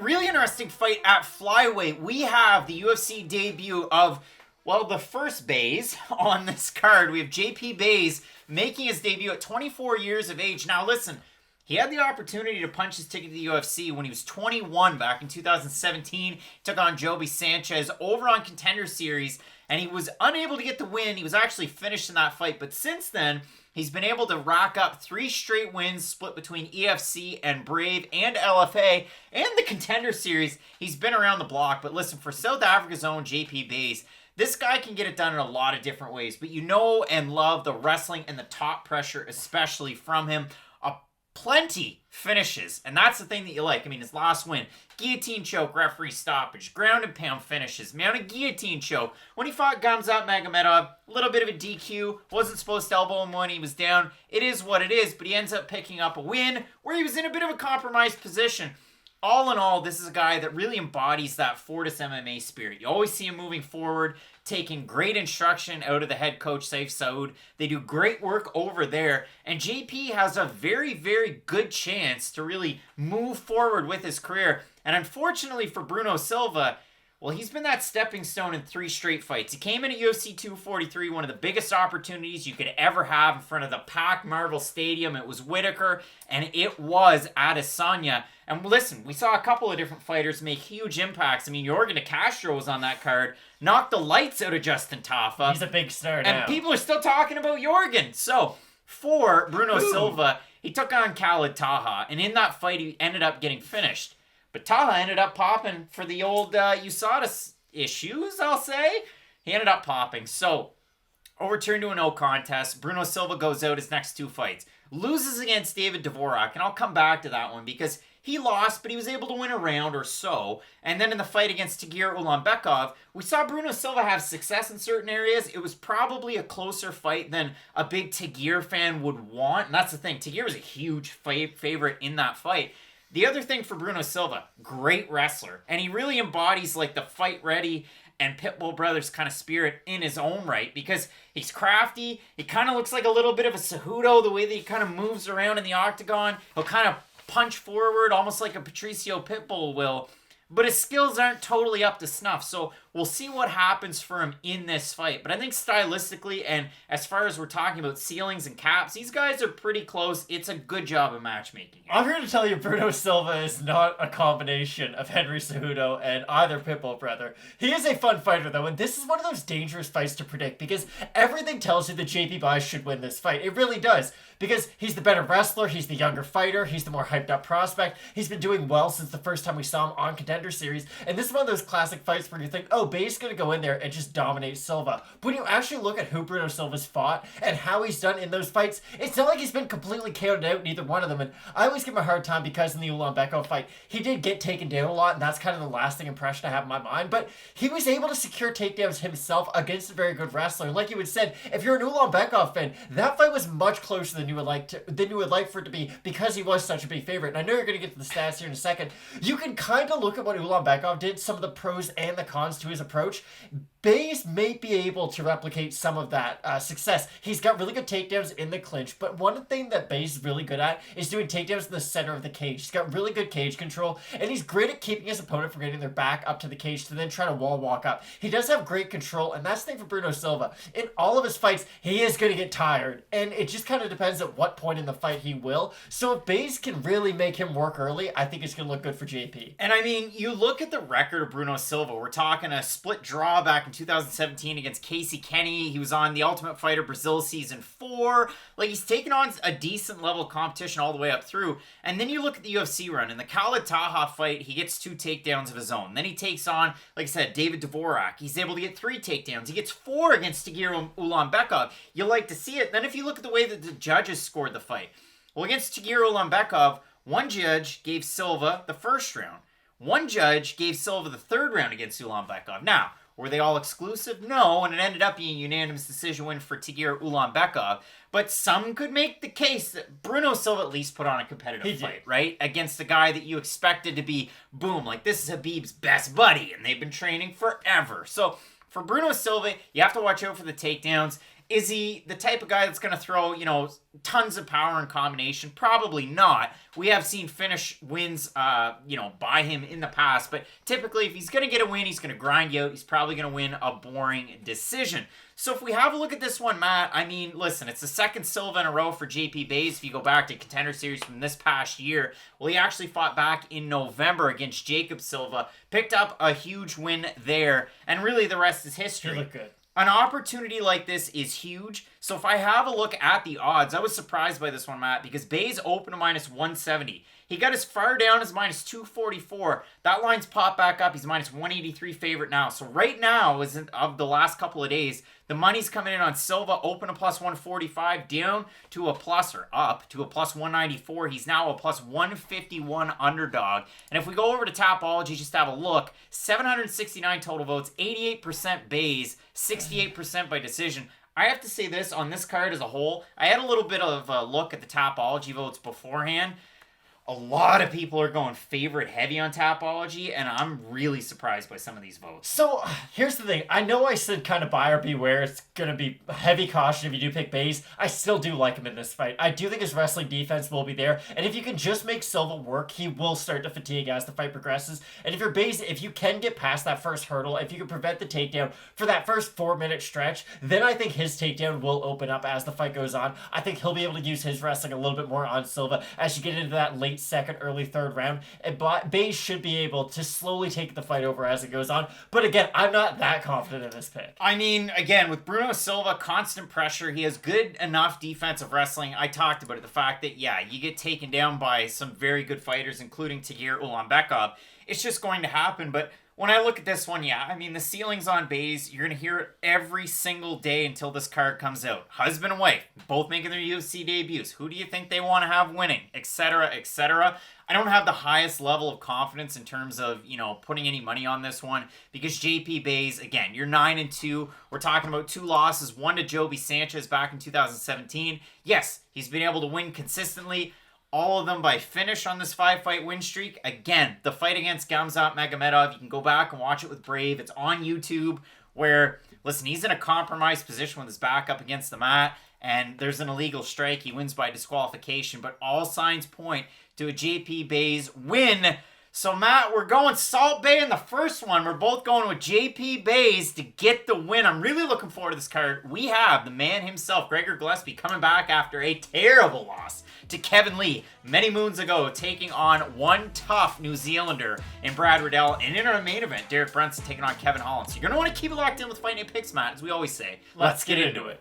Really interesting fight at flyweight. We have the UFC debut of, well, the first Bays on this card. We have JP Bays making his debut at 24 years of age. Now, listen, he had the opportunity to punch his ticket to the UFC when he was 21 back in 2017. He took on Joby Sanchez over on Contender Series, and he was unable to get the win. He was actually finished in that fight, but since then, he's been able to rack up 3 straight wins split between EFC and Brave and LFA and the Contender Series. He's been around the block, but listen, for South Africa's own JP Bays, this guy can get it done in a lot of different ways, but you know and love the wrestling and the top pressure, especially from him. Plenty finishes, and that's the thing that you like. I mean, his last win, guillotine choke, referee stoppage, ground and pound finishes, man, a guillotine choke. When he fought Gamzat Magomedov, a little bit of a DQ, wasn't supposed to elbow him when he was down. It is what it is, but he ends up picking up a win where he was in a bit of a compromised position. All in all, this is a guy that really embodies that Fortis MMA spirit. You always see him moving forward, taking great instruction out of the head coach, Saif Saud. They do great work over there, and JP has a very, very good chance to really move forward with his career. And unfortunately for Bruno Silva, well, he's been that stepping stone in 3 straight fights. He came in at UFC 243, one of the biggest opportunities you could ever have in front of the packed Marvel Stadium. It was Whitaker, and it was Adesanya. And listen, we saw a couple of different fighters make huge impacts. I mean, Yorgan de Castro was on that card, knocked the lights out of Justin Tafa. He's a big star now. And people are still talking about Yorgan. So, for Bruno Silva, he took on Khalid Taha, and in that fight, he ended up getting finished. But Taha ended up popping for the old USADA issues, I'll say. He ended up popping. So, overturned to a no contest. Bruno Silva goes out his next 2 fights. Loses against David Dvorak, and I'll come back to that one because he lost, but he was able to win a round or so. And then in the fight against Tagir Ulanbekov, we saw Bruno Silva have success in certain areas. It was probably a closer fight than a big Tagir fan would want. And that's the thing. Tagir was a huge favorite in that fight. The other thing for Bruno Silva, great wrestler. And he really embodies like the fight ready and Pitbull Brothers kind of spirit in his own right because he's crafty. He kind of looks like a little bit of a Cejudo, the way that he kind of moves around in the octagon. He'll kind of punch forward almost like a Patricio Pitbull will. But his skills aren't totally up to snuff. So we'll see what happens for him in this fight. But I think stylistically and as far as we're talking about ceilings and caps, these guys are pretty close. It's a good job of matchmaking. I'm here to tell you Bruno Silva is not a combination of Henry Cejudo and either Pitbull brother. He is a fun fighter though, and this is one of those dangerous fights to predict because everything tells you that JP Baez should win this fight. It really does. Because he's the better wrestler, he's the younger fighter, he's the more hyped up prospect. He's been doing well since the first time we saw him on Contender Series. And this is one of those classic fights where you think, oh, Baez is going to go in there and just dominate Silva. But when you actually look at who Bruno Silva's fought and how he's done in those fights, it's not like he's been completely counted out in either one of them. And I always give him a hard time because in the Ulanbekov fight, he did get taken down a lot, and that's kind of the lasting impression I have in my mind. But he was able to secure takedowns himself against a very good wrestler. And like you had said, if you're an Ulanbekov fan, that fight was much closer than you would like for it to be because he was such a big favorite. And I know you're going to get to the stats here in a second. You can kind of look at what Ulanbekov did, some of the pros and the cons to his approach. Baez may be able to replicate some of that success. He's got really good takedowns in the clinch, but one thing that Baez is really good at is doing takedowns in the center of the cage. He's got really good cage control, and he's great at keeping his opponent from getting their back up to the cage to then try to wall walk up. He does have great control, and that's the thing for Bruno Silva. In all of his fights, he is going to get tired, and it just kind of depends at what point in the fight he will. So if Baez can really make him work early, I think it's going to look good for JP. And I mean, you look at the record of Bruno Silva. We're talking a split draw back in 2017 against Casey Kenny. He was on The Ultimate Fighter Brazil Season 4. Like, he's taken on a decent level of competition all the way up through. And then you look at the UFC run. In the Khalid Taha fight, he gets 2 takedowns of his own. Then he takes on, like I said, David Dvorak. He's able to get 3 takedowns. He gets 4 against Tagir Ulanbekov. You like to see it. Then if you look at the way that the judges scored the fight. Well, against Tagir Ulanbekov, one judge gave Silva the first round. One judge gave Silva the third round against Ulanbekov. Now, were they all exclusive? No, and it ended up being a unanimous decision win for Tagir Ulanbekov. But some could make the case that Bruno Silva at least put on a competitive fight, right? Against the guy that you expected to be, boom, like this is Khabib's best buddy, and they've been training forever. So for Bruno Silva, you have to watch out for the takedowns. Is he the type of guy that's going to throw, tons of power and combination? Probably not. We have seen finish wins, by him in the past. But typically, if he's going to get a win, he's going to grind you out. He's probably going to win a boring decision. So if we have a look at this one, Matt, I mean, listen, it's the second Silva in a row for JP Buys. If you go back to Contender Series from this past year, well, he actually fought back in November against Jacob Silva, picked up a huge win there, and really the rest is history. He looked good. An opportunity like this is huge. So if I have a look at the odds, I was surprised by this one, Matt, because Buys opened to minus 170. He got as far down as minus 244. That line's popped back up. He's minus 183 favorite now. So right now, of the last couple of days, the money's coming in on Silva, open to plus 145, down to a plus, or up to a plus 194. He's now a plus 151 underdog. And if we go over to Tapology, just have a look, 769 total votes, 88% Buys, 68% by decision. I have to say this, on this card as a whole, I had a little bit of a look at the Tapology votes beforehand. A lot of people are going favorite heavy on Tapology, and I'm really surprised by some of these votes. So, here's the thing. I know I said kind of buyer beware. It's going to be heavy caution if you do pick Buys. I still do like him in this fight. I do think his wrestling defense will be there, and if you can just make Silva work, he will start to fatigue as the fight progresses. And if you're Buys, if you can get past that first hurdle, if you can prevent the takedown for that first 4-minute stretch, then I think his takedown will open up as the fight goes on. I think he'll be able to use his wrestling a little bit more on Silva as you get into that late second, early third round, and Buys should be able to slowly take the fight over as it goes on. But again, I'm not that confident in this pick. I mean, again, with Bruno Silva, constant pressure. He has good enough defensive wrestling. I talked about it, the fact that, you get taken down by some very good fighters, including Tagir Ulanbekov. It's just going to happen, but when I look at this one, I mean, the ceiling's on Buys. You're going to hear it every single day until this card comes out. Husband and wife, both making their UFC debuts. Who do you think they want to have winning? Etc., etc. I don't have the highest level of confidence in terms of, putting any money on this one because JP Buys, again, you're 9-2. We're talking about 2 losses, one to Joby Sanchez back in 2017. Yes, he's been able to win consistently. All of them by finish on this 5-fight win streak. Again, the fight against Gamzat Magomedov, you can go back and watch it with Brave. It's on YouTube where, listen, he's in a compromised position with his back up against the mat, and there's an illegal strike. He wins by disqualification, but all signs point to a JP Buys win. So, Matt, we're going Salt Bae in the first one. We're both going with JP Buys to get the win. I'm really looking forward to this card. We have the man himself, Gregor Gillespie, coming back after a terrible loss to Kevin Lee many moons ago, taking on one tough New Zealander in Brad Riddell. And in our main event, Derek Brunson taking on Kevin Holland. So you're going to want to keep it locked in with Fight Night Picks, Matt, as we always say. Let's get into it.